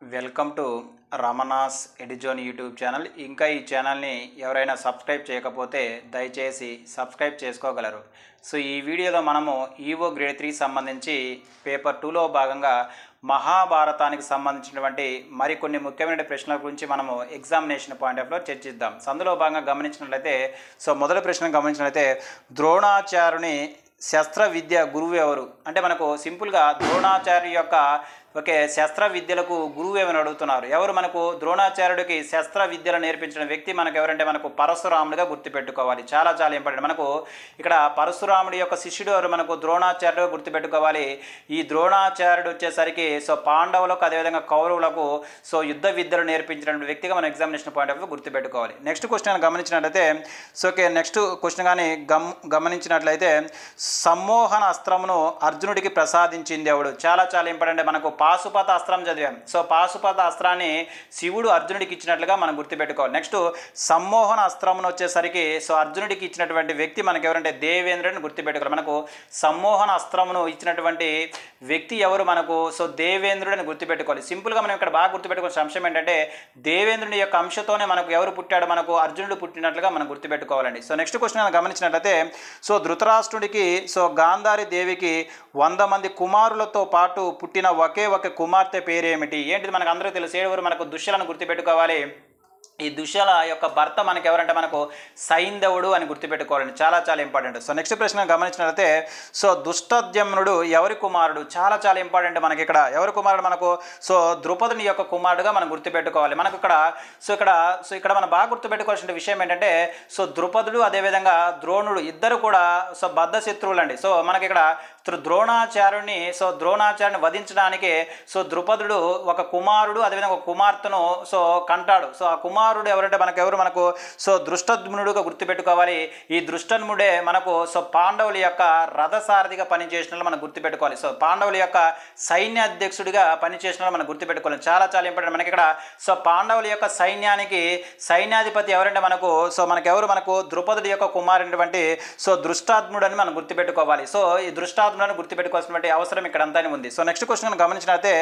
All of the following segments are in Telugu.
వెల్కమ్ టు రమణాస్ ఎడిజోన్ యూట్యూబ్ ఛానల్. ఇంకా ఈ ఛానల్ని ఎవరైనా సబ్స్క్రైబ్ చేయకపోతే దయచేసి సబ్స్క్రైబ్ చేసుకోగలరు. సో ఈ వీడియోలో మనము ఈవో గ్రేడ్ 3 సంబంధించి పేపర్ 2లో భాగంగా మహాభారతానికి సంబంధించినటువంటి మరికొన్ని ముఖ్యమైన ప్రశ్నల గురించి మనము ఎగ్జామినేషన్ పాయింట్ ఆఫ్ లో చర్చిద్దాం. సో అందులో భాగంగా గమనించినట్లయితే మొదటి ప్రశ్న గమనించినట్లయితే ద్రోణాచార్యుని శస్త్ర విద్య గురువు ఎవరు అంటే మనకు సింపుల్గా ద్రోణాచార్య యొక్క శస్త్ర విద్యలకు గురువు ఏమని అడుగుతున్నారు. ఎవరు మనకు ద్రోణాచార్యుడికి శస్త్ర విద్యలు నేర్పించిన వ్యక్తి మనకు ఎవరంటే మనకు పరశురాముడిగా గుర్తుపెట్టుకోవాలి. చాలా చాలా ఇంపార్టెంట్. మనకు ఇక్కడ పరశురాముడి యొక్క శిష్యుడు ఎవరు మనకు ద్రోణాచార్యుడుగా గుర్తుపెట్టుకోవాలి. ఈ ద్రోణాచార్యుడు వచ్చేసరికి పాండవులకు అదేవిధంగా కౌరవులకు యుద్ధ విద్యలు నేర్పించిన వ్యక్తిగా మనం ఎగ్జామినేషన్ పాయింట్ ఆఫ్ గుర్తుపెట్టుకోవాలి. నెక్స్ట్ క్వశ్చన్ గమనించినట్లయితే నెక్స్ట్ క్వశ్చన్ కానీ గమనించినట్లయితే సమ్మోహన అస్త్రమును అర్జునుడికి ప్రసాదించింది ఎవడు. చాలా చాలా ఇంపార్టెంట్. మనకు పాశుపత అస్త్రం చదివాం. పాశుపత అస్త్రాన్ని శివుడు అర్జునుడికి ఇచ్చినట్లుగా మనం గుర్తుపెట్టుకోవాలి. నెక్స్ట్ సమ్మోహన అస్త్రమును వచ్చేసరికి అర్జునుడికి ఇచ్చినటువంటి వ్యక్తి మనకు ఎవరంటే దేవేంద్రుడిని గుర్తుపెట్టుకోవాలి. మనకు సమ్మోహన అస్త్రమును ఇచ్చినటువంటి వ్యక్తి ఎవరు మనకు దేవేంద్రుడిని గుర్తుపెట్టుకోవాలి. సింపుల్గా మనం ఇక్కడ బాగా గుర్తుపెట్టుకోవాల్సిన అంశం ఏంటంటే దేవేంద్రుని యొక్క అంశతోనే మనకు ఎవరు పుట్టాడు, మనకు అర్జునుడు పుట్టినట్లుగా మనం గుర్తుపెట్టుకోవాలండి. నెక్స్ట్ క్వశ్చన్ గమనించినట్లయితే ధృతరాష్ట్రుడికి గాంధారి దేవికి 100 మంది కుమారులతో పాటు పుట్టిన ఒకే ఒక కుమార్తె పేరేమిటి? ఏంటిది మనకు అందరూ తెలిసి ఎవరు మనకు దుష్యలను గుర్తుపెట్టుకోవాలి. ఈ దుష్యల యొక్క భర్త మనకు ఎవరంటే మనకు సైంధవుడు అని గుర్తుపెట్టుకోవాలండి. చాలా చాలా ఇంపార్టెంట్. నెక్స్ట్ ప్రశ్న గమనించినట్లయితే దుష్టద్యుమ్నుడు ఎవరి కుమారుడు? చాలా చాలా ఇంపార్టెంట్. మనకి ఇక్కడ ఎవరి కుమారుడు మనకు ద్రుపదుని యొక్క కుమారుడుగా మనం గుర్తుపెట్టుకోవాలి. మనకు ఇక్కడ మనం బాగా గుర్తుపెట్టుకోవాల్సిన విషయం ఏంటంటే ద్రుపదుడు అదేవిధంగా ద్రోణుడు ఇద్దరు కూడా బద్ధ శత్రువులు అండి. మనకి ఇక్కడ ద్రోణాచార్యుని వధించడానికి ద్రుపదుడు ఒక కుమారుడు అదేవిధంగా ఒక కుమార్తెను కంటాడు. ఆ కుమారుడు ఎవరంటే మనకు దృష్టద్యుమ్నుడుగా గుర్తుపెట్టుకోవాలి. ఈ దృష్టద్యుమ్నుడే మనకు పాండవుల యొక్క రథసారథిగా పనిచేసిన మనం గుర్తుపెట్టుకోవాలి. పాండవుల యొక్క సైన్య అధ్యక్షుడిగా పనిచేసిన మనం గుర్తుపెట్టుకోవాలి. చాలా చాలా ఇంపార్టెంట్. మనకి ఇక్కడ పాండవుల యొక్క సైన్యానికి సైన్యాధిపతి ఎవరంటే మనకెవరు మనకు ద్రుపదుడి యొక్క కుమారుడైనటువంటి దృష్టాద్ముడు అని మనం గుర్తుపెట్టుకోవాలి. ఈ దృష్టాద్ములను గుర్తుపెట్టుకోవాల్సినటువంటి అవసరం ఇక్కడ అంతా ఉంది. నెక్స్ట్ క్వశ్చన్ గమనించినట్లయితే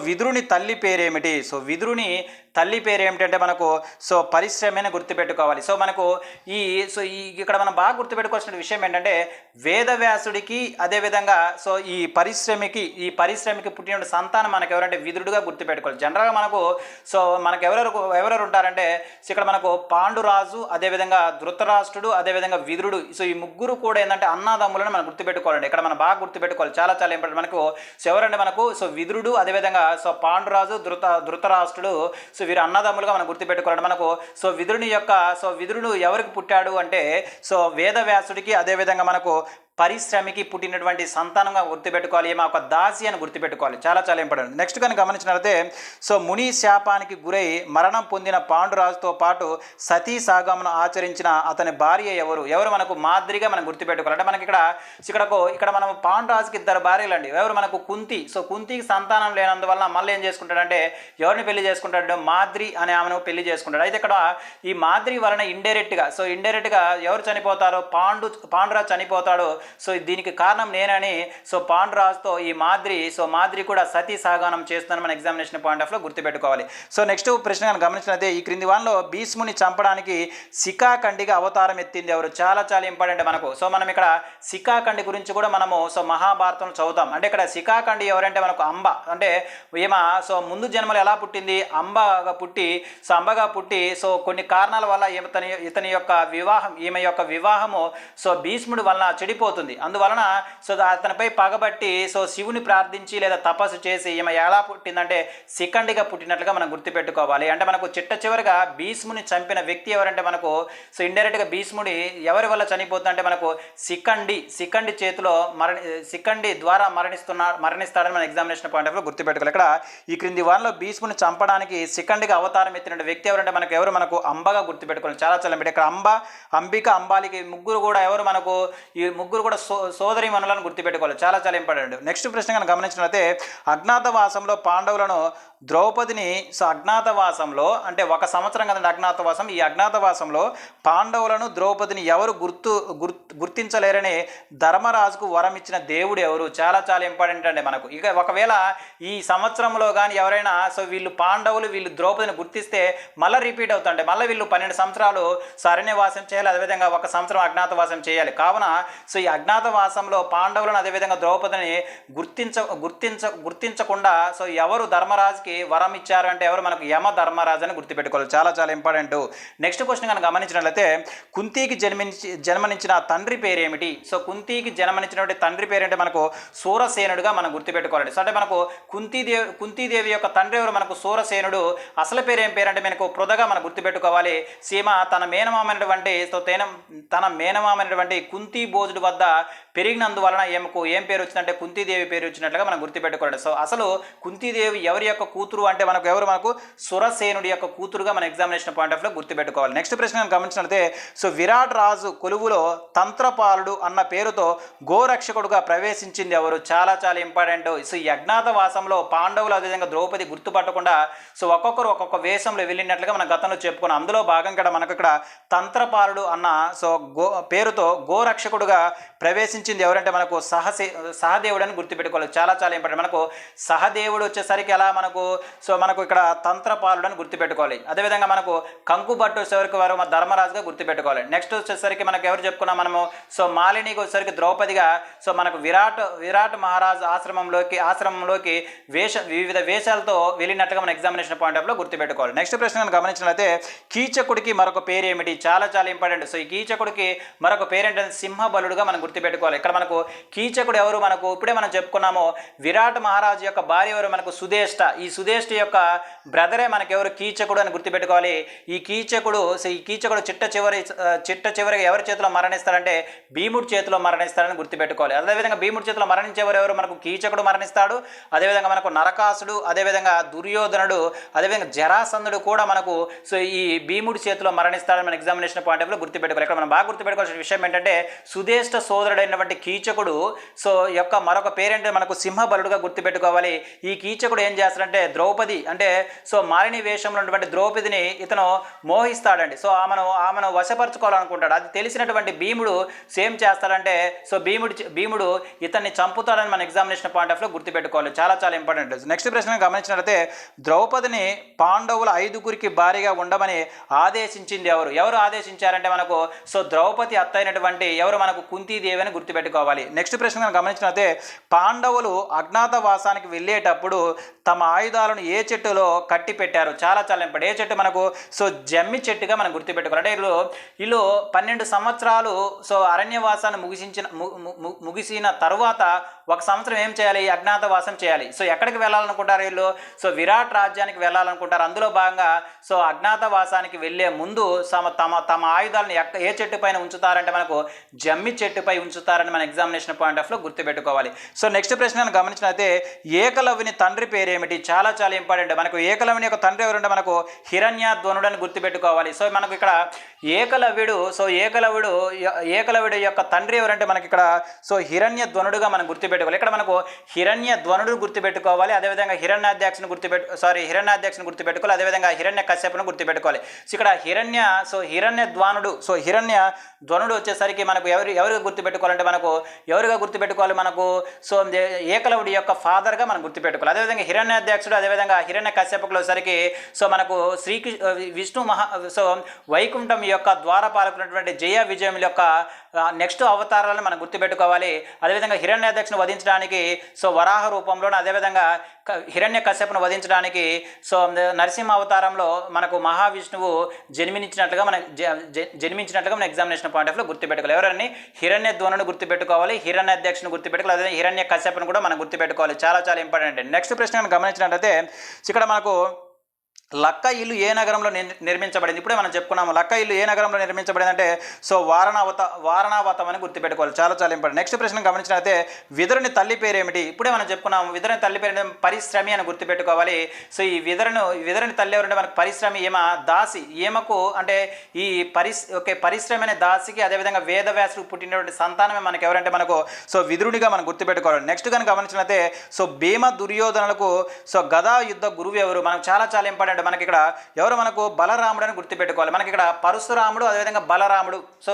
విదురుని తల్లి పేరేమిటి? విదురుని తల్లి పేరేమిటంటే మనకు పరిశ్రమని గుర్తుపెట్టుకోవాలి. మనకు ఇక్కడ మనం బాగా గుర్తుపెట్టుకోవాల్సిన విషయం ఏంటంటే వేదవ్యాసుడికి అదేవిధంగా ఈ పరిశ్రమకి పుట్టిన సంతానం మనకు ఎవరంటే విదురుడుగా గుర్తుపెట్టుకోవాలి. జనరల్గా మనకు ఎవరెవరు ఉంటారంటే ఇక్కడ మనకు పాండురాజు అదేవిధంగా ధృతరాష్ట్రుడు అదేవిధంగా విదురుడు ఈ ముగ్గురు కూడా ఏంటంటే అన్నదమ్ములను మనం గుర్తుపెట్టుకోవాలండి. ఇక్కడ మనం బాగా గుర్తుపెట్టుకోవాలి. చాలా చాలా ఇంపార్టెంట్. మనకు ఎవరంటే మనకు విదురుడు అదేవిధంగా పాండురాజు ధృతరాష్ట్రుడు వీరు అన్నదమ్ములుగా మనం గుర్తుపెట్టుకోవాలి. మనకు విదురుడు ఎవరికి పుట్టాడు అంటే వేదవ్యాసుడికి అదేవిధంగా మనకు పరిశ్రమకి పుట్టినటువంటి సంతానంగా గుర్తుపెట్టుకోవాలి. ఏమో ఒక దాసి అని గుర్తుపెట్టుకోవాలి. చాలా చాలా ఇంపార్టెంట్. నెక్స్ట్ కనుక గమనించినట్లయితే ముని శాపానికి గురై మరణం పొందిన పాండురాజుతో పాటు సతీ సాగమను ఆచరించిన అతని భార్య ఎవరు మనకు మాద్రిగా మనం గుర్తుపెట్టుకోవాలి. అంటే మనకి ఇక్కడ మనం పాండురాజుకి 2 భార్యలండి. ఎవరు మనకు కుంతి. కుంతికి సంతానం లేనందువల్ల మళ్ళీ ఏం చేసుకుంటాడంటే ఎవరిని పెళ్లి చేసుకుంటాడు? మాద్రి అనే ఆమెను పెళ్లి చేసుకుంటాడు. అయితే ఇక్కడ ఈ మాద్రి వలన ఇండైరెక్ట్గా ఎవరు చనిపోతారో పాండురాజు చనిపోతాడు. దీనికి కారణం నేనని పాండురాజుతో ఈ మాద్రి కూడా సతీ సాగానం చేస్తుందని మన ఎగ్జామినేషన్ పాయింట్ ఆఫ్ లో గుర్తుపెట్టుకోవాలి. నెక్స్ట్ ప్రశ్న గమనించినట్లయితే ఈ క్రింది వారిలో భీష్ముని చంపడానికి శిఖాఖండిగా అవతారం ఎత్తింది ఎవరు? చాలా చాలా ఇంపార్టెంట్. మనకు మనం ఇక్కడ శిఖాఖండి గురించి కూడా మనము మహాభారతంలో చదువుతాం. అంటే ఇక్కడ శిఖాఖండి ఎవరంటే మనకు అంబ. అంటే ఈమె ముందు జన్మలు ఎలా పుట్టింది? అంబగా పుట్టి కొన్ని కారణాల వల్ల ఈమె యొక్క వివాహము భీష్ముడి వలన చెడిపోతుంది. అందువలన అతనిపై పగబట్టి శివుని ప్రార్థించి లేదా తపస్సు చేసి ఈమె ఎలా పుట్టిందంటే శిఖండిగా పుట్టినట్లుగా మనం గుర్తుపెట్టుకోవాలి. అంటే మనకు చివరిగా భీష్ముని చంపిన వ్యక్తి ఎవరంటే మనకు ఇండైరెక్ట్గా భీష్ముడి ఎవరి వల్ల చనిపోతుందంటే మనకు శిఖండి చేతిలో శిఖండి ద్వారా మరణిస్తాడని మన ఎగ్జామినేషన్ పాయింట్ ఆఫ్ లో గుర్తుపెట్టుకోవాలి. ఇక్కడ ఈ క్రింది వారిలో భీష్ముని చంపడానికి శిఖండిగా అవతారం ఎత్తిన వ్యక్తి ఎవరంటే మనకు అంబగా గుర్తుపెట్టుకోవాలి. చాలా చాలా ఇక్కడ అంబిక అంబాలికి ముగ్గురు కూడా ఎవరు మనకు ఈ ముగ్గురు కూడా సోదరి మనులను గుర్తుపెట్టుకోవాలి. చాలా చాలా ఇంపార్టెంట్. నెక్స్ట్ ప్రశ్న కనుక గమనించినట్లయితే అజ్ఞాతవాసంలో పాండవులను ద్రౌపదిని సో అజ్ఞాతవాసంలో, అంటే 1 సంవత్సరం కదండి అజ్ఞాతవాసం, ఈ అజ్ఞాతవాసంలో పాండవులను ద్రౌపదిని ఎవరు గుర్తించలేరని ధర్మరాజుకు వరం ఇచ్చిన దేవుడు ఎవరు? చాలా చాలా ఇంపార్టెంట్ అండి మనకు. ఇక ఒకవేళ ఈ సంవత్సరంలో కానీ ఎవరైనా సో వీళ్ళు పాండవులు వీళ్ళు ద్రౌపదిని గుర్తిస్తే మళ్ళీ రిపీట్ అవుతుంటే మళ్ళీ వీళ్ళు 12 సంవత్సరాలు అరణ్యవాసం చేయాలి, అదేవిధంగా 1 సంవత్సరం అజ్ఞాతవాసం చేయాలి. కావున సో ఈ అజ్ఞాతవాసంలో పాండవులను అదేవిధంగా ద్రౌపదిని గుర్తించకుండా సో ఎవరు ధర్మరాజుకి వరం ఇచ్చారు అంటే ఎవరు? మనకు యమ ధర్మరాజు అని గుర్తుపెట్టుకోవాలి. చాలా చాలా ఇంపార్టెంట్. నెక్స్ట్ క్వశ్చన్ కనుక గమనించినట్లయితే కుంతికి జన్మనించిన తండ్రి పేరేమిటి? సో కుంతికి జన్మనించినటువంటి తండ్రి పేరేంటే మనకు సూరసేనుడుగా మనం గుర్తుపెట్టుకోవాలి. సో అంటే మనకు కుంతీదేవి యొక్క తండ్రి ఎవరు? మనకు సూరసేనుడు. అసలు పేరు ఏం పేరంటే మనకు పృథగా మనం గుర్తుపెట్టుకోవాలి. సీమ తన మేనమామైనటువంటి కుంతి భోజుడు వద్ద పెరిగినందువలన ఏమకు ఏం పేరు వచ్చిందంటే కుంతీదేవి పేరు వచ్చినట్లుగా మనం గుర్తుపెట్టుకోవాలి. సో అసలు కుంతీదేవి ఎవరి యొక్క కూతురు అంటే మనకు ఎవరు? మనకు సురసేనుడి యొక్క కూతురుగా మన ఎగ్జామినేషన్ పాయింట్ ఆఫ్ లో గుర్తుపెట్టుకోవాలి. నెక్స్ట్ ప్రశ్న గమనించినట్లయితే సో విరాట్ రాజు కొలువులో తంత్రపాలుడు అన్న పేరుతో గోరక్షకుడుగా ప్రవేశించింది ఎవరు? చాలా చాలా ఇంపార్టెంట్. సో ఈ అజ్ఞాతవాసంలో పాండవులు అదేవిధంగా ద్రౌపది గుర్తుపట్టకుండా సో ఒక్కొక్కరు ఒక్కొక్క వేషంలో వెళ్ళినట్లుగా మనం గతంలో చెప్పుకున్నాం. అందులో భాగంగా మనకు ఇక్కడ తంత్రపాలుడు అన్న సో పేరుతో గోరక్షకుడుగా ప్రవేశించింది ఎవరంటే మనకు సహదేవుడు అని గుర్తుపెట్టుకోవాలి. చాలా చాలా ఇంపార్టెంట్. మనకు సహదేవుడు వచ్చేసరికి ఎలా మనకు సో మనకు ఇక్కడ తంత్రపాలుడు అని గుర్తుపెట్టుకోవాలి. అదేవిధంగా మనకు కంకుబట్టు వచ్చేసరికి వారు మన ధర్మరాజుగా గుర్తుపెట్టుకోవాలి. నెక్స్ట్ వచ్చేసరికి మనకు ఎవరు చెప్పుకున్నాం మనము? సో మాలినికి వచ్చేసరికి ద్రౌపదిగా సో మనకు విరాట్ మహారాజు ఆశ్రమంలోకి వివిధ వేషాలతో వెళ్ళినట్లుగా మన ఎగ్జామినేషన్ పాయింట్ ఆఫ్ లో గుర్తుపెట్టుకోవాలి. నెక్స్ట్ ప్రశ్న గమనించినట్లయితే కీచకుడికి మరొక పేరు ఏమిటి? చాలా చాలా ఇంపార్టెంట్. సో ఈ కీచకుడికి మరొక పేరు ఏంటంటే సింహబలుడుగా మనం గుర్తుపెట్టుకోవాలి. ఇక్కడ మనకు కీచకుడు ఎవరు? మనకు ఇప్పుడే మనం చెప్పుకున్నాము విరాట్ మహారాజు యొక్క భార్య ఎవరు? మనకు సుధేష్ట. ఈ సుధేష్ట యొక్క బ్రదరే మనకు ఎవరు? కీచకుడు అని గుర్తుపెట్టుకోవాలి. ఈ కీచకుడు చిట్ట చివరిగా ఎవరి చేతిలో మరణిస్తాడంటే భీముడి చేతిలో మరణిస్తాడని గుర్తుపెట్టుకోవాలి. అదేవిధంగా భీముడి చేతిలో మరణించేవారు ఎవరు? మనకు కీచకుడు మరణిస్తాడు. అదేవిధంగా మనకు నరకాసుడు, అదేవిధంగా దుర్యోధనుడు, అదేవిధంగా జరాసంధుడు కూడా మనకు సో ఈ భీముడి చేతిలో మరణిస్తాడని మన ఎగ్జామినేషన్ పాయింట్ ఆఫ్ లో గుర్తుపెట్టుకోవాలి. ఇక్కడ మనం బాగా గుర్తుపెట్టుకోవాల్సిన విషయం ఏంటంటే సుధేష్ట సోదరుడైనటువంటి కీచకుడు సో యొక్క మరొక పేరేంటే మనకు సింహబలుడుగా గుర్తుపెట్టుకోవాలి. ఈ కీచకుడు ఏం చేస్తాడంటే ద్రౌపది అంటే సో మాలిని వేషంలో ఉన్నటువంటి ద్రౌపదిని ఇతను మోహిస్తాడండి. సో ఆమెను వశపరచుకోవాలనుకుంటాడు. అది తెలిసినటువంటి భీముడు సేమ్ చేస్తాడంటే సో భీముడు ఇతన్ని చంపుతాడని మన ఎగ్జామినేషన్ పాయింట్ ఆఫ్ లో గుర్తుపెట్టుకోవాలి. చాలా చాలా ఇంపార్టెంట్. నెక్స్ట్ ప్రశ్న గమనించినట్లయితే ద్రౌపదిని పాండవుల 5గురికి భారీగా ఉండమని ఆదేశించింది ఎవరు? ఎవరు ఆదేశించారంటే మనకు సో ద్రౌపది అత్తైనటువంటి ఎవరు? మనకు కుంతీదేవి అని గుర్తుపెట్టుకోవాలి. నెక్స్ట్ ప్రశ్న గమనించినట్లయితే పాండవులు అజ్ఞాతవాసానికి వెళ్ళేటప్పుడు తమ ఆయుధాలను ఏ చెట్టులో కట్టి పెట్టారు? చాలా చాలా ఇంపార్టెంట్. ఏ చెట్టు? మనకు సో జమ్మి చెట్టుగా మనం గుర్తుపెట్టుకోవాలి. అంటే వీళ్ళు 12 సంవత్సరాలు సో అరణ్యవాసాన్ని ముగిసిన తరువాత 1 సంవత్సరం ఏం చేయాలి? అజ్ఞాతవాసం చేయాలి. సో ఎక్కడికి వెళ్ళాలనుకుంటారు వీళ్ళు? సో విరాట్ రాజ్యానికి వెళ్ళాలనుకుంటారు. అందులో భాగంగా సో అజ్ఞాతవాసానికి వెళ్ళే ముందు తమ ఆయుధాలను ఏ చెట్టు పైన ఉంచుతారంటే మనకు జమ్మి చెట్టుపై ఉంచుతారని మన ఎగ్జామినేషన్ పాయింట్ ఆఫ్ లో గుర్తుపెట్టుకోవాలి. సో నెక్స్ట్ ప్రశ్న గమనించినట్లయితే ఏకలవ్యుని తండ్రి పేరేమిటి? చాలా చాలా ఇంపార్టెంట్. మనకు ఏకలవ్యుని యొక్క తండ్రి ఎవరంటే మనకు హిరణ్యధ్వనుడు అని గుర్తుపెట్టుకోవాలి. సో మనకు ఇక్కడ ఏకలవ్యుడు యొక్క తండ్రి ఎవరంటే మనకి ఇక్కడ సో హిరణ్యధ్వనుడుగా మనం గుర్తుపెట్టుకోవాలి. ఇక్కడ మనకు హిరణ్యధ్వనుడు గుర్తుపెట్టుకోవాలి. అదేవిధంగా హిరణ్యాధ్యక్షుని గుర్తుపెట్టుకోవాలి. అదేవిధంగా హిరణ్య కశ్యపును గుర్తుపెట్టుకోవాలి. సో ఇక్కడ హిరణ్యధ్వనుడు వచ్చేసరికి మనకు ఎవరిగా గుర్తుపెట్టుకోవాలంటే మనకు ఎవరిగా గుర్తుపెట్టుకోవాలి? మనకు సో ఏకలవుడి యొక్క ఫాదర్గా మనం గుర్తుపెట్టుకోవాలి. అదేవిధంగా హిరణ్యాధ్యక్షుడు, అదేవిధంగా హిరణ్య కశ్యపులో సరికి సో మనకు విష్ణు సో వైకుంఠం యొక్క ద్వారపాలకున్నటువంటి జయ విజయముల యొక్క నెక్స్ట్ అవతారాలను మనం గుర్తుపెట్టుకోవాలి. అదేవిధంగా హిరణ్యాధ్యక్షుని వధించడానికి సో వరాహ రూపంలో, అదేవిధంగా హిరణ్య కశ్యపును వధించడానికి సో నరసింహ అవతారంలో మనకు మహావిష్ణువు జన్మించినట్లుగా మన ఎగ్జామినేషన్ పాయింట్ ఆఫ్ లో గుర్తుపెట్టుకోవాలి. ఎవరని? హిరణ్యధ్వనుని గుర్తుపెట్టుకోవాలి, హిరణ్యాధ్యక్షుని గుర్తుపెట్టుకోవాలి, అదే హిరణ్య కశ్యపును కూడా మనం గుర్తుపెట్టుకోవాలి. చాలా చాలా ఇంపార్టెంట్. నెక్స్ట్ ప్రశ్న గమనించినట్లయితే ఇక్కడ మనకు లక్క ఇల్లు ఏ నగరంలో నిర్మించబడింది? ఇప్పుడే మనం చెప్పుకున్నాము. లక్క ఇల్లు ఏ నగరంలో నిర్మించబడింది అంటే సో వారణావతం అని గుర్తుపెట్టుకోవాలి. చాలా చాలా ఇంపార్టెంట్. నెక్స్ట్ ప్రశ్న గమనించినట్లయితే విదురుని తల్లి పేరు ఏమిటి? ఇప్పుడే మనం చెప్పుకున్నాము విదురుని తల్లి పేరు పరిశ్రమి అని గుర్తుపెట్టుకోవాలి. సో ఈ విదురుని తల్లి ఎవరంటే మనకు పరిశ్రమి, ఈమె దాసి. ఈమెకు అంటే ఈ పరిశ్రమి అనే దాసికి అదేవిధంగా వేదవ్యాసుడు పుట్టినటువంటి సంతానమే మనకు ఎవరంటే మనకు సో విదురుడిగా మనం గుర్తుపెట్టుకోవాలి. నెక్స్ట్ కనుక గమనించినట్లయితే సో భీమ దుర్యోధనులకు సో గదా యుద్ధ గురువు ఎవరు? మనకు చాలా చాలా ఇంపార్టెంట్. మనకి ఇక్కడ ఎవరు? మనకు బలరాముడు అని గుర్తుపెట్టుకోవాలి. మనకి ఇక్కడ పరశురాముడు అదేవిధంగా బలరాముడు. సో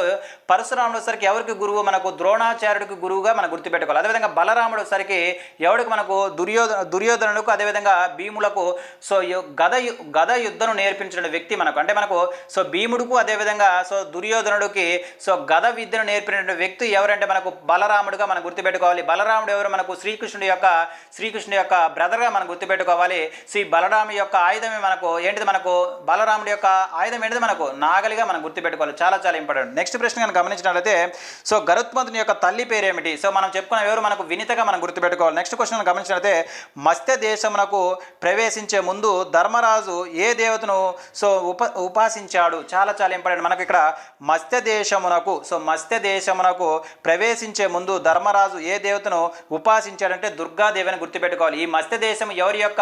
పరశురాముడు సరికి ఎవరికి గురువు? మనకు ద్రోణాచార్యుడికి గురువుగా మనం గుర్తుపెట్టుకోవాలి. అదేవిధంగా బలరాముడు సరికి ఎవరికి? మనకు దుర్యోధనులకు అదేవిధంగా భీములకు సో గద యుద్ధను నేర్పించిన వ్యక్తి మనకు. అంటే మనకు సో భీముడుకు అదేవిధంగా సో దుర్యోధనుడికి సో గద విద్యను నేర్పిన వ్యక్తి ఎవరంటే మనకు బలరాముడుగా మనం గుర్తుపెట్టుకోవాలి. బలరాముడు ఎవరు? మనకు శ్రీకృష్ణుడి యొక్క బ్రదర్గా మనం గుర్తుపెట్టుకోవాలి. శ్రీ బలరాము యొక్క ఆయుధమే మనకు ఏంటిది? మనకు బలరాముడి యొక్క ఆయుధం ఏంటిది? మనకు నాగలిగా మనం గుర్తుపెట్టుకోవాలి. చాలా చాలా ఇంపార్టెంట్. నెక్స్ట్ ప్రశ్న కనుక గమనించినట్లయితే సో గరుత్మంతుని యొక్క తల్లి పేరు ఏమిటి? సో మనం చెప్పుకున్న ఎవరు? మనకు వినితగా మనం గుర్తుపెట్టుకోవాలి. నెక్స్ట్ క్వశ్చన్ గమనించినట్లయితే మత్స్య దేశమునకు ప్రవేశించే ముందు ధర్మరాజు ఏ దేవతను సో ఉపాసించాడు? చాలా చాలా ఇంపార్టెంట్. మనకు ఇక్కడ మత్స్య దేశమునకు ప్రవేశించే ముందు ధర్మరాజు ఏ దేవతను ఉపాసించాడంటే దుర్గాదేవి అని గుర్తుపెట్టుకోవాలి. ఈ మత్స్య దేశం ఎవరి యొక్క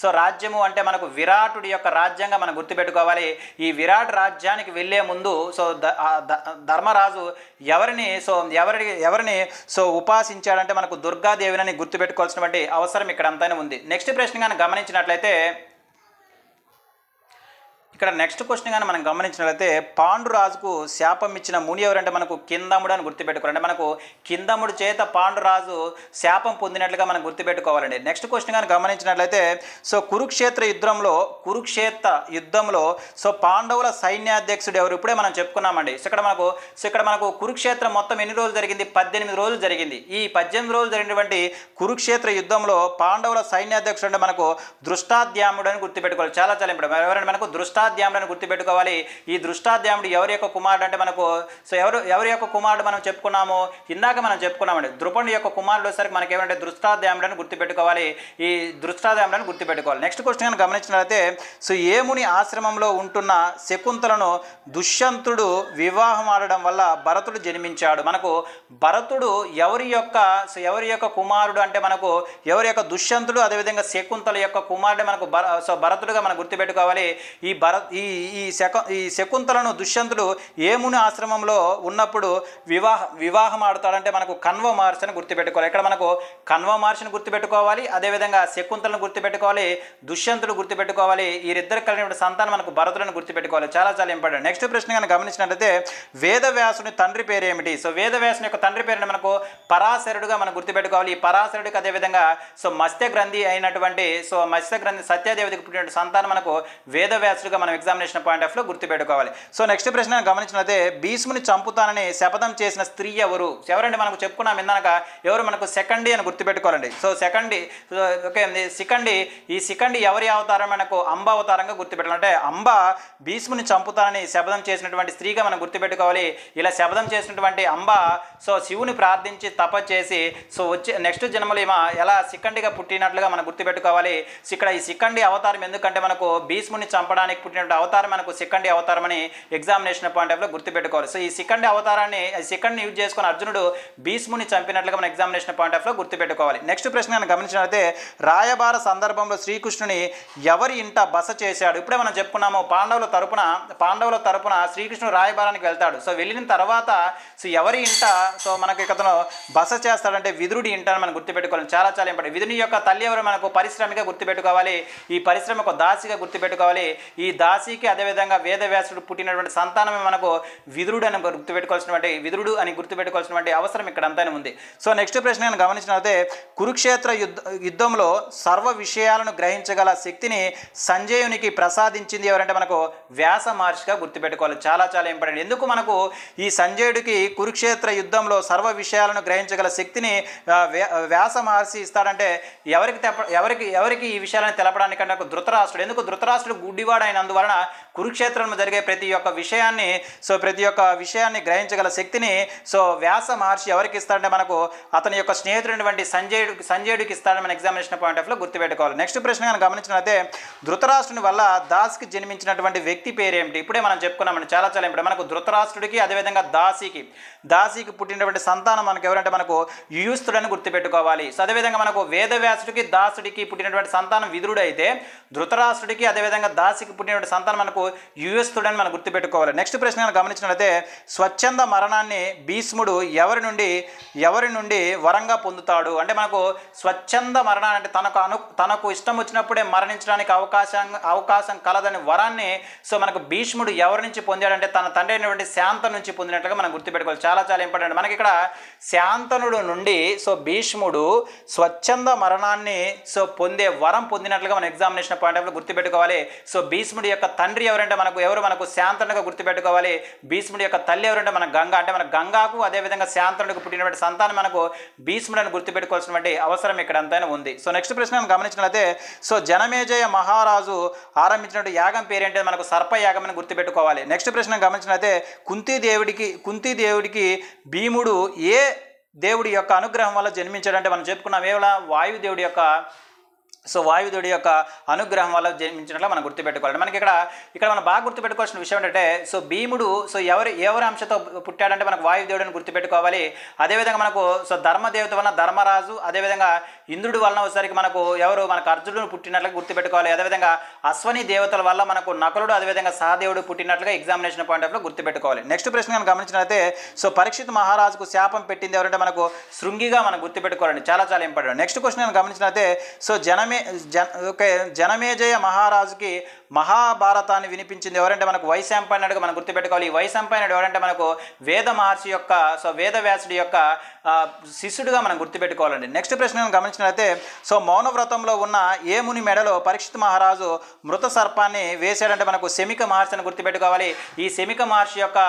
సో రాజ్యము అంటే మనకు విరాటుడి యొక్క రాజ్యంగా మనం గుర్తుపెట్టుకోవాలి. ఈ విరాట్ రాజ్యానికి వెళ్ళే ముందు సో ధర్మరాజు ఎవరిని సో ఉపాసించాడంటే మనకు దుర్గాదేవిని గుర్తుపెట్టుకోవాల్సినటువంటి అవసరం ఇక్కడ అంతానే ఉంది. నెక్స్ట్ ప్రశ్న కానీ గమనించినట్లయితే ఇక్కడ నెక్స్ట్ క్వశ్చన్ కానీ మనం గమనించినట్లయితే పాండురాజుకు శాపం ఇచ్చిన ముని ఎవరంటే మనకు కిందముడు అని గుర్తుపెట్టుకోవాలి. అంటే మనకు కిందముడు చేత పాండురాజు శాపం పొందినట్లుగా మనం గుర్తుపెట్టుకోవాలండి. నెక్స్ట్ క్వశ్చన్ కానీ గమనించినట్లయితే సో కురుక్షేత్ర యుద్ధంలో సో పాండవుల సైన్యాధ్యక్షుడు ఎవరు? ఇప్పుడే మనం చెప్పుకున్నామండి. సో ఇక్కడ మనకు కురుక్షేత్రం మొత్తం ఎన్ని రోజులు జరిగింది? 18 రోజులు జరిగింది. ఈ 18 రోజులు జరిగినటువంటి కురుక్షేత్ర యుద్ధంలో పాండవుల సైన్యాధ్యక్షుడు అంటే మనకు దృష్టాద్యాముడు అని గుర్తుపెట్టుకోవాలి. చాలా చాలా ఇంపార్టెంట్. ఎవరంటే మనకు దృష్టాద్యాముడు గుర్తుపెట్టుకోవాలి. ఈ దృష్టాద్యాముడు ఎవరి యొక్క కుమారుడు అంటే మనకు సో ఎవరి యొక్క కుమారుడు మనం చెప్పుకున్నాము? ఇందాక మనం చెప్పుకున్నామండి. ద్రుపదుని యొక్క కుమారుడు వచ్చేసరికి మనకి ఏమంటే దృష్టాద్యాముడు అని గుర్తుపెట్టుకోవాలి. ఈ దృష్టాద్యాముడు అని గుర్తుపెట్టుకోవాలి. నెక్స్ట్ క్వశ్చన్ గమనించినట్లయితే సో ఏముని ఆశ్రమంలో ఉంటున్న శకుంతలను దుష్యంతుడు వివాహం ఆడడం వల్ల భరతుడు జన్మించాడు. మనకు భరతుడు ఎవరి యొక్క కుమారుడు అంటే మనకు ఎవరి యొక్క దుష్యంతుడు అదేవిధంగా శకుంతల యొక్క కుమారుడు మనకు సో భరతుడుగా మనం గుర్తుపెట్టుకోవాలి. ఈ శకుంతలను దుష్యంతుడు ఏముని ఆశ్రమంలో ఉన్నప్పుడు వివాహం ఆడుతాడంటే మనకు కన్వ మహర్షి అని గుర్తుపెట్టుకోవాలి. ఇక్కడ మనకు కన్వ మహర్షిని గుర్తుపెట్టుకోవాలి, అదేవిధంగా శకుంతలను గుర్తుపెట్టుకోవాలి, దుష్యంతుడు గుర్తుపెట్టుకోవాలి. వీరిద్దరు కలిగిన సంతానం మనకు భరతులను గుర్తుపెట్టుకోవాలి. చాలా చాలా ఇంపార్టెంట్. నెక్స్ట్ ప్రశ్న కనుక గమనించినట్లయితే వేదవ్యాసుని తండ్రి పేరు ఏమిటి? సో వేదవ్యాసుని యొక్క తండ్రి పేరుని మనకు పరాశరుడుగా మనం గుర్తుపెట్టుకోవాలి. ఈ పరాశరుడికి అదేవిధంగా సో మత్స్య గ్రంథి సత్యాదేవికి పుట్టిన సంతానం మనకు వేదవ్యాసుడుగా మనం ఎగ్జామినేషన్ పాయింట్ ఆఫ్ లో గుర్తుపెట్టుకోవాలి. సో నెక్స్ట్ ప్రశ్న గమనించినట్లయితే భీష్ముని చంపుతానని శపథం చేసిన స్త్రీ ఎవరండి? మనకు చెప్పుకున్నాం ఇందాక ఎవరు? మనకు శిఖండి అని గుర్తుపెట్టుకోవాలండి. సో శిఖండి ఎవరి అవతారం? మనకు అంబ అవతారంగా గుర్తుపెట్టాలి. అంటే అంబ భీష్ముని చంపుతానని శపథం చేసినటువంటి స్త్రీగా మనం గుర్తుపెట్టుకోవాలి. ఇలా శపథం చేసినటువంటి అంబ సో శివుని ప్రార్థించి తపస్సు చేసి సో వచ్చే నెక్స్ట్ జన్మలో ఎలా శిఖండిగా పుట్టినట్లుగా మనం గుర్తుపెట్టుకోవాలి. ఇక్కడ ఈ శిఖండి అవతారం ఎందుకంటే మనకు భీష్ముని చంపడానికి పుట్టినటువంటి అవతారం మనకు శిఖండి అవతారం అని ఎగ్జామినేషన్ పాయింట్ ఆఫ్ లో గుర్తుపెట్టుకోవాలి. సో ఈ శిఖండిని యూజ్ చేసుకుని అర్జునుడు భీష్ముని చంపినట్లుగా మన ఎగ్జామినేషన్ పాయింట్ ఆఫ్ లో గుర్తుపెట్టుకోవాలి. నెక్స్ట్ ప్రశ్న గమనించినట్లయితే రాయబార సందర్భంలో శ్రీకృష్ణుని ఎవరి ఇంట బస చేశాడు? ఇప్పుడే మనం చెప్పుకున్నాము పాండవుల తరపున శ్రీకృష్ణుడు రాయబారానికి వెళ్తాడు. సో వెళ్ళిన తర్వాత సో ఎవరి ఇంట సో మనకి ఇతను బస చేస్తాడంటే విదురుడి ఇంట అని మనం గుర్తుపెట్టుకోవాలి. చాలా చాలా ఇంపార్టెంట్. విదురుని యొక్క తల్లి ఎవరు? మనకు పరిశ్రమిగా గుర్తుపెట్టుకోవాలి. ఈ పరిశ్రమ ఒక దాసిగా గుర్తుపెట్టుకోవాలి. ఈ దాసికి అదేవిధంగా వేదవ్యాసుడు పుట్టినటువంటి సంతానమే మనకు విదురుడు అని గుర్తుపెట్టుకోవాల్సినటువంటి అవసరం ఇక్కడ అంతానే ఉంది. సో నెక్స్ట్ ప్రశ్న గమనించినట్లయితే కురుక్షేత్ర యుద్ధంలో సర్వ విషయాలను గ్రహించగల శక్తిని సంజయునికి ప్రసాదించింది ఎవరంటే మనకు వ్యాస మహర్షిగా గుర్తుపెట్టుకోవాలి. చాలా చాలా ఇంపార్టెంట్. ఎందుకు మనకు ఈ సంజయుడికి కురుక్షేత్ర యుద్ధంలో సర్వ విషయాలను గ్రహించగల శక్తిని వ్యాస మహర్షి ఇస్తాడంటే ఎవరికి ఈ విషయాలను తెలపడానికి నాకు ధృతరాష్ట్రుడు. ఎందుకు? ధృతరాష్ట్రుడు గుడ్డివాడు అయినందువల్ల అందువలన కురుక్షేత్రంలో జరిగే ప్రతి ఒక్క విషయాన్ని గ్రహించగల శక్తిని సో వ్యాస మహర్షి ఎవరికి ఇస్తాడంటే మనకు అతని యొక్క స్నేహితుడైనటువంటి సంజయుడికి ఇస్తాడని మన ఎగ్జామినేషన్ పాయింట్ ఆఫ్ లో గుర్తుపెట్టుకోవాలి. నెక్స్ట్ ప్రశ్న కనుక గమనించినట్లయితే ధృతరాష్ట్రుని వల్ల దాసికి జన్మించినటువంటి వ్యక్తి పేరేమిటి? ఇప్పుడే మనం చెప్పుకున్నామండి, చాలా ఇప్పుడు మనకు ధృతరాష్ట్రుడికి అదేవిధంగా దాసికి పుట్టినటువంటి సంతానం మనకు ఎవరంటే మనకు యుయుస్తుడని గుర్తుపెట్టుకోవాలి. సో అదేవిధంగా మనకు వేదవ్యాసుడికి దాసుడికి పుట్టినటువంటి సంతానం విదురుడు అయితే ధృతరాష్ట్రుడికి అదేవిధంగా దాసికి పుట్టినటువంటి సంతానం మనకు యుయుస్తుడని మనం గుర్తుపెట్టుకోవాలి. నెక్స్ట్ ప్రశ్న గమనించినట్లయితే స్వచ్ఛంద మరణాన్ని భీష్ముడు ఎవరి నుండి వరంగా పొందుతాడు? అంటే మనకు స్వచ్ఛంద మరణాన్ని అంటే తనకు ఇష్టం వచ్చినప్పుడే మరణించడానికి అవకాశం కలదని వరాన్ని సో మనకు భీష్ముడు ఎవరి నుంచి పొందాడంటే తన తండ్రి అయినటువంటి శాంతను నుంచి పొందినట్లుగా మనం గుర్తుపెట్టుకోవాలి. చాలా ఇంపార్టెంట్. మనకి ఇక్కడ శాంతనుడు నుండి సో భీష్ముడు స్వచ్ఛంద మరణాన్ని సో పొందే వరం పొందినట్లుగా మనం ఎగ్జామినేషన్ పాయింట్ ఆఫ్ లో గుర్తుపెట్టుకోవాలి. సో భీష్ముడి యొక్క తండ్రి ఎవరంటే మనకు శాంతనుగా గుర్తుపెట్టుకోవాలి. భీష్ముడి యొక్క తల్లి ఎవరంటే మన గంగ, అంటే మన గంగాకు అదేవిధంగా శాంతనుడికి పుట్టినటువంటి సంతానం మనకు భీష్ముడని గుర్తుపెట్టుకోవాల్సినటువంటి అవసరం ఇక్కడ అంతైనా ఉంది. సో నెక్స్ట్ ప్రశ్న గమనించినట్లయితే సో జనమేజయ మహారాజు ఆరంభించినటువంటి యాగం పేరేంటే మనకు సర్పయాగం అని గుర్తుపెట్టుకోవాలి. నెక్స్ట్ ప్రశ్న గమనించినట్లయితే కుంతీదేవుడికి భీముడు ఏ దేవుడి యొక్క అనుగ్రహం వల్ల జన్మించాడంటే మనం చెప్పుకున్నాం వాయుదేవుడి యొక్క అనుగ్రహం వల్ల జన్మించినట్లు మనం గుర్తుపెట్టుకోవాలి. మనకి ఇక్కడ మనం బాగా గుర్తుపెట్టుకోవాల్సిన విషయం ఏంటంటే సో భీముడు సో ఎవరి అంశతో పుట్టాడంటే మనకు వాయుదేవుడిని గుర్తుపెట్టుకోవాలి. అదేవిధంగా మనకు సో ధర్మదేవత వలన ధర్మరాజు, అదేవిధంగా ఇంద్రుడి వలన వచ్చేసరికి మనకు అర్జునుడు పుట్టినట్లుగా గుర్తుపెట్టుకోవాలి. అదేవిధంగా అశ్వని దేవతల వల్ల మనకు నకులుడు అదేవిధంగా సహదేవుడు పుట్టినట్లుగా ఎగ్జామినేషన్ పాయింట్ ఆఫ్ లో గుర్తుపెట్టుకోవాలి. నెక్స్ట్ ప్రశ్న గమనించినట్లయితే సో పరీక్షిత్ మహారాజుకు శాపం పెట్టింది ఎవరంటే మనకు శృంగిగా మనం గుర్తుపెట్టుకోవాలండి, చాలా ఇంపార్టెంట్. నెక్స్ట్ క్వశ్చన్ గమనించినట్లయితే సో జనమేజయ మహారాజుకి మహాభారతాన్ని వినిపించింది ఎవరంటే మనకు వైశంపాయనుడిగా మనం గుర్తుపెట్టుకోవాలి. ఈ వైశంపాయనుడు ఎవరంటే మనకు వేద మహర్షి యొక్క వేదవ్యాసుడి యొక్క శిష్యుడిగా మనం గుర్తుపెట్టుకోవాలండి. నెక్స్ట్ ప్రశ్న గమనించినట్లయితే సో మౌనవ్రతంలో ఉన్న ఏ ముని మెడలో పరీక్షిత్ మహారాజు మృత సర్పాన్ని వేశాడంటే మనకు శమిక మహర్షి అని గుర్తుపెట్టుకోవాలి. ఈ శమిక మహర్షి యొక్క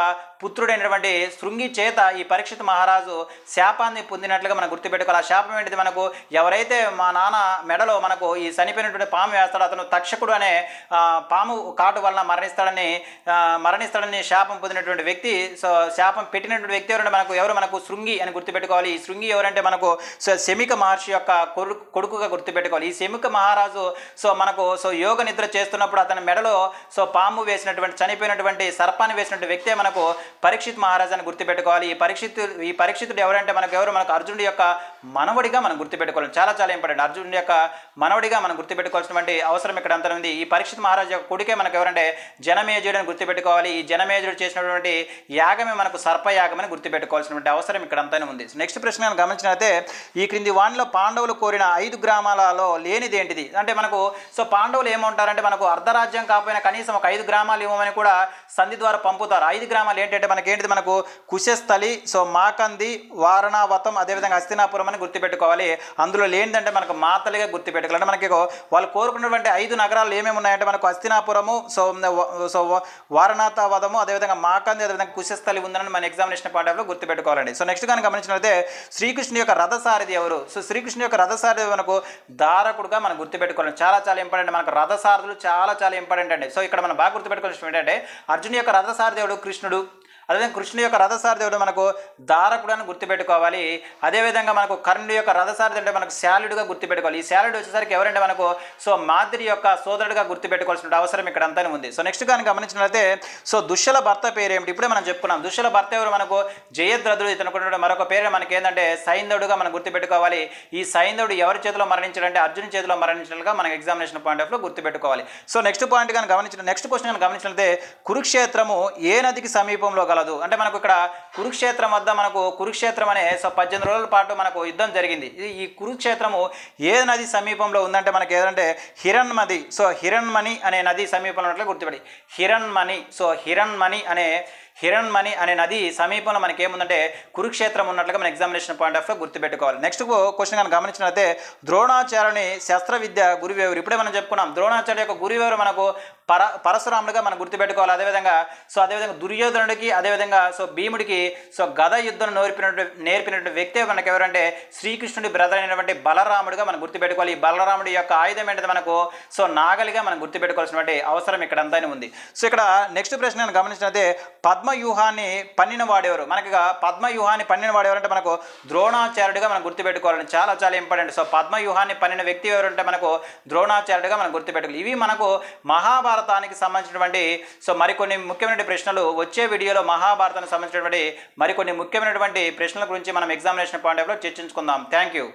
పుత్రుడైనటువంటి శృంగి చేత ఈ పరీక్షిత్ మహారాజు శాపాన్ని పొందినట్లుగా మనం గుర్తుపెట్టుకోవాలి. ఆ శాపం ఏంటిది? మనకు ఎవరైతే మా నాన్న మెడలో మనకు ఈ చనిపోయినటువంటి పాము వేస్తాడో అతను తక్షకుడు అనే పాము కాటు వలన మరణిస్తాడని శాపం పొందినటువంటి వ్యక్తి. సో శాపం పెట్టినటువంటి వ్యక్తి మనకు శృంగి అని గుర్తుపెట్టుకోవాలి. ఈ శృంగి ఎవరంటే మనకు శమిక మహర్షి యొక్క కొడుకుగా గుర్తుపెట్టుకోవాలి. ఈ శమిక మహారాజు సో యోగ నిద్ర చేస్తున్నప్పుడు అతని మెడలో సో పాము వేసినటువంటి చనిపోయినటువంటి సర్పాన్ని వేసినటువంటి వ్యక్తే మనకు పరీక్షిత్ మహారాజు అని గుర్తుపెట్టుకోవాలి. ఈ పరీక్షితుడు ఎవరంటే మనకు అర్జునుడి యొక్క మనవడిగా మనం గుర్తుపెట్టుకోవాలి. చాలా ఇంపార్టెంట్. అర్జునుడి యొక్క మనవడిగా మనం గుర్తుపెట్టుకోవాల్సినటువంటి అవసరం ఇక్కడ అంతా ఉంది. ఈ పరీక్షిత్ మహారాజు యొక్క కొడుకే మనకు ఎవరంటే జనమేజయుడు అని గుర్తుపెట్టుకోవాలి. ఈ జనమేజయుడు చేసినటువంటి యాగమే మనకు సర్పయాగం అని గుర్తుపెట్టుకోవాల్సినటువంటి అవసరం ఇక్కడ అంతా ఉంది. నెక్స్ట్ ప్రశ్న గమనించినట్లయితే ఈ క్రింది వాణిలో పాండవులు కోరిన 5 గ్రామాలలో లేనిది ఏంటిది? అంటే మనకు సో పాండవులు ఏమంటారంటే మనకు అర్ధరాజ్యం కాకపోయినా కనీసం ఒక 5 గ్రామాలు ఇవ్వమని కూడా సంధి ద్వారా పంపుతారు. 5 గ్రామాలు ఏంటంటే మనకు కుశస్థలి, సో మాకంది, వారణావతం, అదేవిధంగా హస్తినాపురం అని గుర్తుపెట్టుకోవాలి. అందులో లేనిదంటే మనకు మాతలిగా గుర్తుపెట్టుకోవాలి. అంటే మనకి వాళ్ళు కోరుకున్నటువంటి 5 నగరాలు ఏమేమి ఉన్నాయంటే మనకు హస్తినాపురము, సో వారణావతము, అదేవిధంగా మాకంది, అదేవిధంగా కుశస్థలి ఉందని మన ఎగ్జామినేషన్ పాయింట్ ఆఫ్ లో గుర్తుపెట్టుకోవాలండి. సో నెక్స్ట్ కానీ గమనించినట్లయితే శ్రీకృష్ణుని యొక్క రథసారథి ఎవరు? సో శ్రీకృష్ణుని యొక్క రథసారథి మనకు దారకుడుగా మనం గుర్తుపెట్టుకోవాలి. చాలా ఇంపార్టెంట్. మనకు రథసారథులు చాలా ఇంపార్టెంట్ అండి. సో ఇక్కడ మనం బాగా గుర్తుపెట్టుకోవాల్సిన ఏంటంటే అర్జునుడి యొక్క రథసారథి ఎవడు? కృష్ణుడు. అదేవిధంగా కృష్ణుడి యొక్క రథసారథి మనకు దారకుడు అని గుర్తుపెట్టుకోవాలి. అదేవిధంగా మనకు కర్ణుడి యొక్క రథసారథి అంటే మనకు శాలుడుగా గుర్తుపెట్టుకోవాలి. ఈ శాలుడు వచ్చేసరికి ఎవరంటే మనకు సో మాద్రి యొక్క సోదరుడిగా గుర్తుపెట్టుకోవాల్సిన అవసరం ఇక్కడ అంతా ఉంది. సో నెక్స్ట్ కానీ గమనించినట్లయితే సో దుశ్శల భర్త పేరేమిటి? ఇప్పుడే మనం చెప్పుకున్నాం. దుశ్శల భర్త ఎవరు? మనకు జయద్రథుడు. ఇతను మరొక పేరు మనకి ఏంటంటే సైంధవుడుగా మనం గుర్తుపెట్టుకోవాలి. ఈ సైంధవుడు ఎవరి చేతిలో మరణించాడంటే అర్జునుడి చేతిలో మరణించినట్లుగా మనం ఎగ్జామినేషన్ పాయింట్ ఆఫ్ లో గుర్తుపెట్టుకోవాలి. సో నెక్స్ట్ పాయింట్ కానీ నెక్స్ట్ క్వశ్చన్ కానీ గమనించినట్లయితే కురుక్షేత్రము ఏ నదికి సమీపంలో గలదు? అంటే మనకు ఇక్కడ కురుక్షేత్రం వద్ద కురుక్షేత్రం అనే 18 రోజుల పాటు మనకు యుద్ధం జరిగింది. ఈ కురుక్షేత్రము ఏ నది సమీపంలో ఉందంటే మనకి ఏదంటే హిరణ్మది. సో హిరణ్మణి అనే నది సమీపంలో ఉన్నట్లు గుర్తుపడి హిరణ్మణి అనే నది సమీపంలో మనకి ఏముందంటే కురుక్షేత్రం ఉన్నట్లుగా మన ఎగ్జామినేషన్ పాయింట్ ఆఫ్ లో గుర్తుపెట్టుకోవాలి. నెక్స్ట్ క్వశ్చన్ కానీ గమనించినట్లయితే ద్రోణాచార్యుని శస్త్ర విద్య గురువేవురు. ఇప్పుడే మనం చెప్పుకున్నాం. ద్రోణాచార్య యొక్క గురువేవురు మనకు పరశురాముడిగా మనం గుర్తుపెట్టుకోవాలి. అదేవిధంగా దుర్యోధనుడికి అదేవిధంగా భీముడికి గద యుద్ధం నేర్పినటువంటి వ్యక్తి మనకు ఎవరంటే శ్రీకృష్ణుడి బ్రదర్ అయినటువంటి బలరాముడిగా మనం గుర్తుపెట్టుకోవాలి. ఈ బలరాముడి యొక్క ఆయుధం ఏంటంటే మనకు నాగలిగా మనం గుర్తుపెట్టుకోవాల్సినటువంటి అవసరం ఇక్కడ అంతానే ఉంది. ఇక్కడ నెక్స్ట్ ప్రశ్న నేను గమనించినట్లయితే పద్మవ్యూహాన్ని పన్నిన వాడేవారు. మనకి పద్మవ్యూహాన్ని పన్నిన వాడేవారు అంటే మనకు ద్రోణాచార్యుడిగా మనం గుర్తుపెట్టుకోవాలని చాలా చాలా ఇంపార్టెంట్. పద్మవ్యూహాన్ని పన్నిన వ్యక్తి ఎవరంటే మనకు ద్రోణాచార్యుడిగా మనం గుర్తుపెట్టుకోవాలి. ఇవి మనకు మహాభారతానికి సంబంధించినటువంటి మరికొన్ని ముఖ్యమైనటువంటి ప్రశ్నలు వచ్చే వీడియోలో మహాభారతానికి సంబంధించినటువంటి మరికొన్ని ముఖ్యమైనటువంటి ప్రశ్నల గురించి మనం ఎగ్జామినేషన్ పాయింట్ ఆఫ్ లో చర్చించుకుందాం. Thank you.